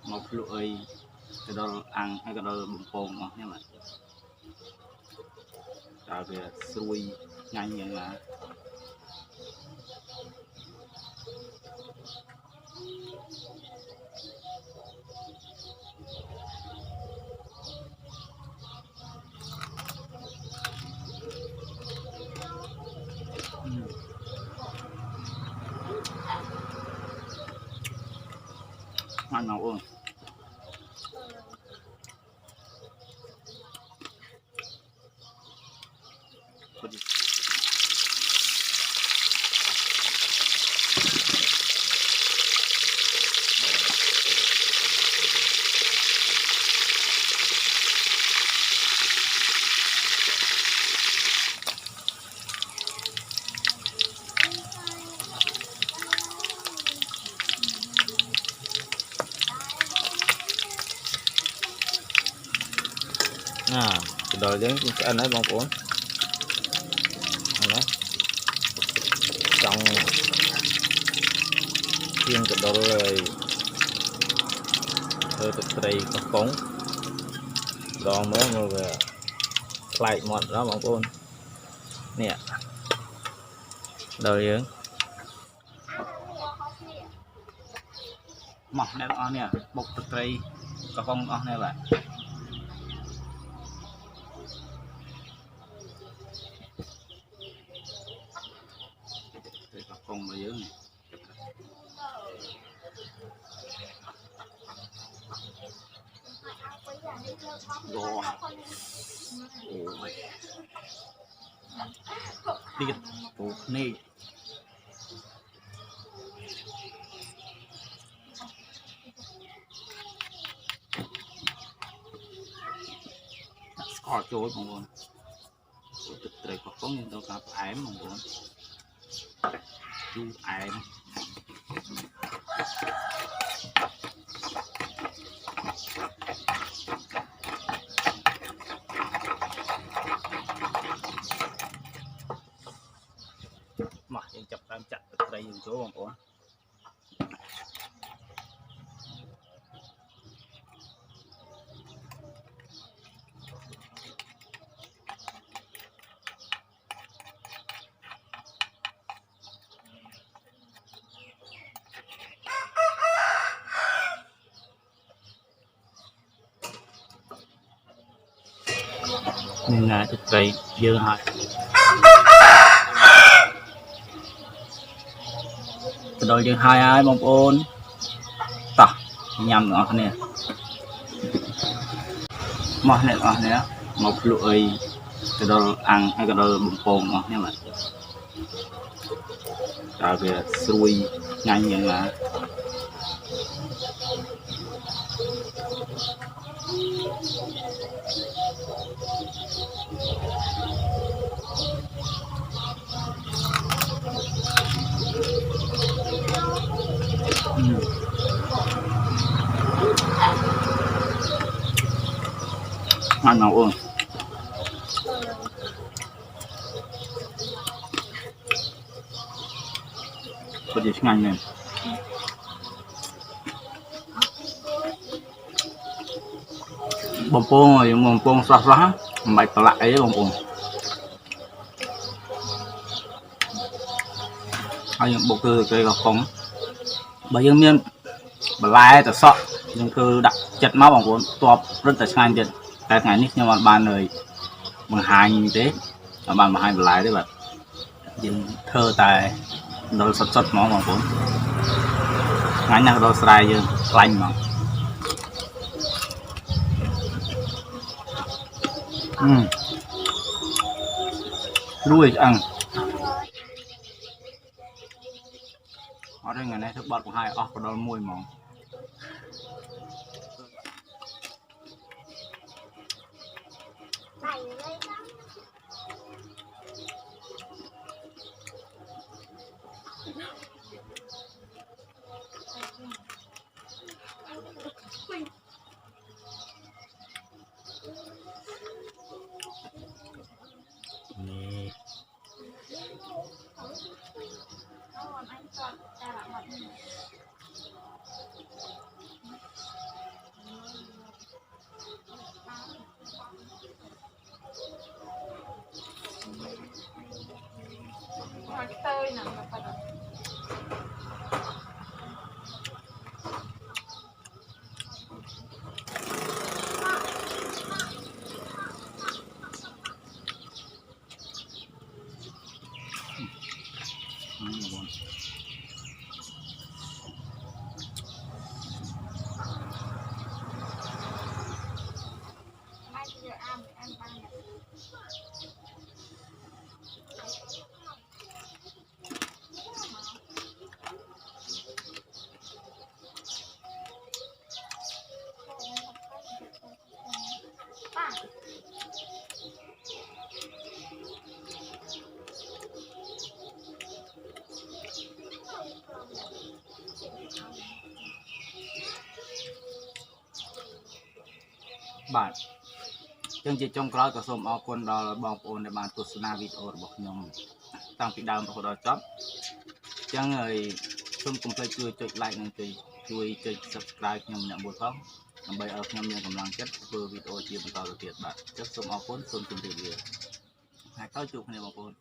một lụi cái đó ăn hay cái đó bụng phồng mà nhưng mà tại vì xui nhanh như là ăn nào ơi rồi đến anh nói bông cuốn trong chiên cái đồ rồi hơi tây có cống đó mới mà về lại mọt đó bông cuốn nè đời yến mọc đẹp on nè bột tây có con on nè bạn con mà dưới này rồi ôi đi tụt nè score trôi mọi người thực tế có những đâu cả ém mọi người chú ém mà những chập đang chặt từ đây những chỗ bằng của nên là thực tế dơ hại đôi dơ hai ai bông ôn tỏ nhầm ngọt nè mọt nè ngọt nè một lụi cái đó ăn hay cái đó bụng phồng ngọt nha bạn tại vì xui nhanh như là ăn nào ơi có gì nhanh nè bông pôn xóa xóa mày tao lại ấy bông pôn hay những bộ cư cây gọt phóng bởi dương miên bởi lai tao sọ nhưng cứ đặt chật máu bằng cuốn toạp rất là nhanh chân cái ngày nít nhưng mà bàn người bằng hai như thế mà bàn bằng hai bởi lai đấy bạn nhưng thơ tài đôi sọt sọt máu bằng cuốn ngắn nhạc đôi sài dương lành mà đuôi ăn ở đây ngày nay thức bọt của hai có đôi mùi mỏng បាទចឹងជាចុងក្រោយក៏សូមអរគុណដល់បងប្អូនដែលបានទស្សនាវីដេអូរបស់ខ្ញុំតាំងពីដើមរហូតដល់ចប់ចឹងហើយសូមកុំភ្លេចជួយចុច like និងជួយចុច subscribe ខ្ញុំអ្នកមួយផងដើម្បីឲ្យខ្ញុំមានកម្លាំងចិត្តធ្វើវីដេអូជាបន្តទៅទៀតបាទចឹងសូមអរគុណសូមជម្រាបលាហើយតើជួបគ្នាបងប្អូន